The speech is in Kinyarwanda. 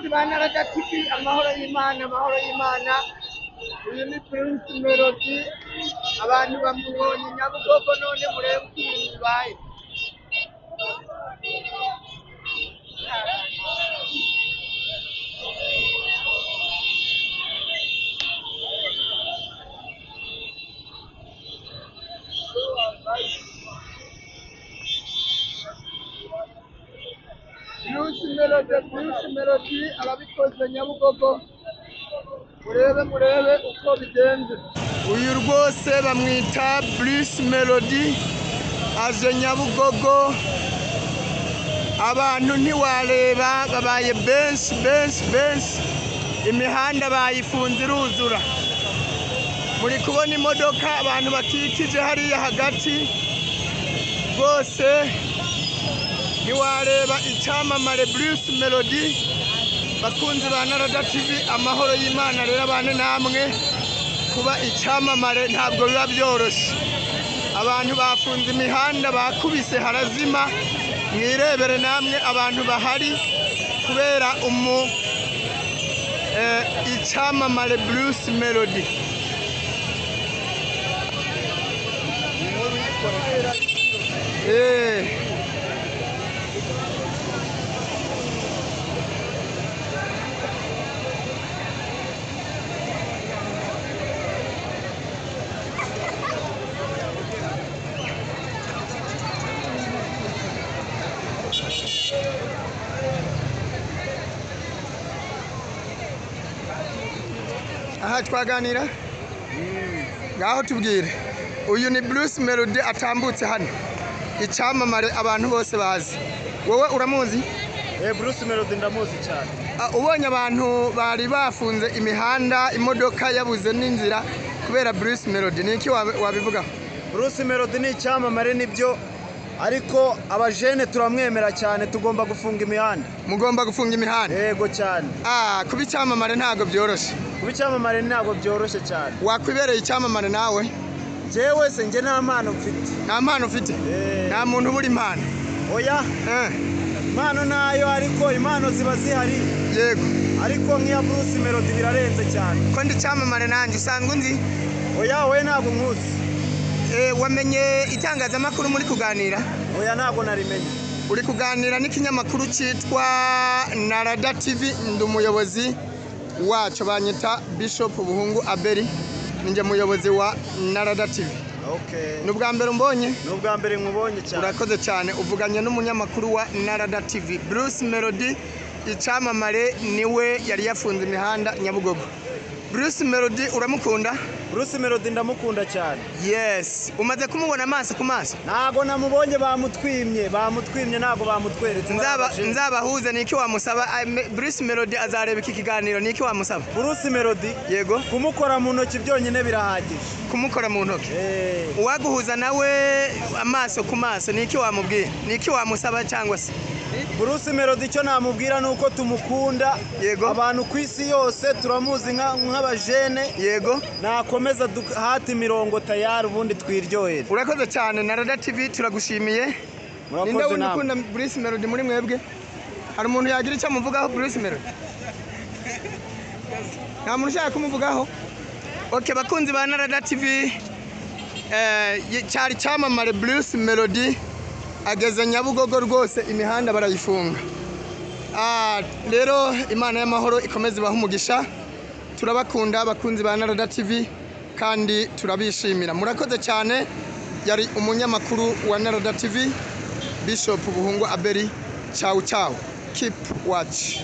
bakunzi ba Narada TV, amahoro y'Imana. Uyu ni Prince Melody, abantu bamubonye Nyabugogo none murebe uko ibintu bibaye. Bruce Melody arabikoze Nyabugogo, murebe uko bigenze. Uyu rwose bamwita Bruce Melody, aje Nyabugogo, abantu ntiwareba babaye benshi, imihanda bayifunze iruzura. Muri kubona imodoka abantu bakikije hariya hagati, rwose ntiwareba icyamamare Bruce Melody. Bakunzi ba Narada TV, amahoro y'Imana rero abane namwe. Kuba icyamamare ntabwo biba byoroshye, abantu bafunze imihanda, bakubise harazima. Mwirebere namwe abantu bahari kubera icyamamare Bruce Melody. Aha twaganira ngaho tubwire, uyu ni Bruce Melody atambutse hano, icyamamare abantu bose bazi. Wowe uramuzi? Bruce Melody ndamuzi cyane. Ubonye abantu bari bafunze imihanda, imodoka yabuze n'inzira kubera Bruce Melody, niki wabivuga? Bruce Melody ni icyamamare nibyo, ariko abajene turamwemera cyane, tugomba gufunga imihanda. Mugomba gufunga imihanda? Yego cyane. Kuba icyamamare ntabwo byoroshye. Kuba icyamamare ntabwo byoroshye cyane. Wakwibereye icyamamare nawe? Jewe se nge nta mpano mfite. Nta mpano ufite? Nta muntu ubura impano? Oya. Impano nayo, ariko impano ziba zihari. Yego. Ariko nk'iya Bruce Melody birarenze cyane. Ko ndi icyamamare nanjye usanzwe unzi? Oya, we ntabwo nkuzi. Wamenye itangazamakuru muri kuganira? Oya, ntabwo narimenye. Uri kuganira n'ikinyamakuru cyitwa Narada TV, ndi umuyobozi wacu, banyita Bishop Buhungu Abeli, ninjye muyobozi wa Narada TV. Okay. Nubwa mbere umbonye? Nubwa mbere nkubonye cyane. Urakoze cyane. Uvuganye n'umunyamakuru wa Narada TV. Bruce Melody icyamamare niwe yari yafunze imihanda Nyabugogo. Bruce Melody uramukunda? Bruce Melody ndamukunda cyane. Yes. Umaze kumubona amaso ku maso? Ntago namubonye, bamutwimye ntago bamutweretse. Nzabahuze, niki wamusaba? Bruce Melody azareba iki kiganiro, niki wamusaba? Bruce Melody? Yego. Kumukora mu ntoki byonyine birahagije. Kumukora mu ntoki? Uwaguhuza nawe amaso ku maso, niki wamubwira? Niki wamusaba cyangwa se? Bruce Melody icyo namubwira nuko tumukunda. Yego. Abantu ku isi yose turamuzi nk'abajene. Yego. Nakomeza hati imirongo tayari, ubundi twiryohera. Urakoze cyane. Narada TV turagushimiye. Murakoze namwe. Ukunda Bruce Melody muri mwebwe? Hari umuntu yagira icyo amuvugaho Bruce Melody? Nta muntu ushaka kumuvugaho? Okay, bakunzi ba Narada TV, cyari cyamamare Bruce Melody ageze Nyabugogo, rwose imihanda barayifunga. Rero Imana y'amahoro ikomeze ibahe umugisha. Turabakunda bakunzi ba Narada TV kandi turabishimira. Murakoze cyane. Yari umunyamakuru wa Narada TV, Bishop Buhungu Abeli. Ciao. Keep watch.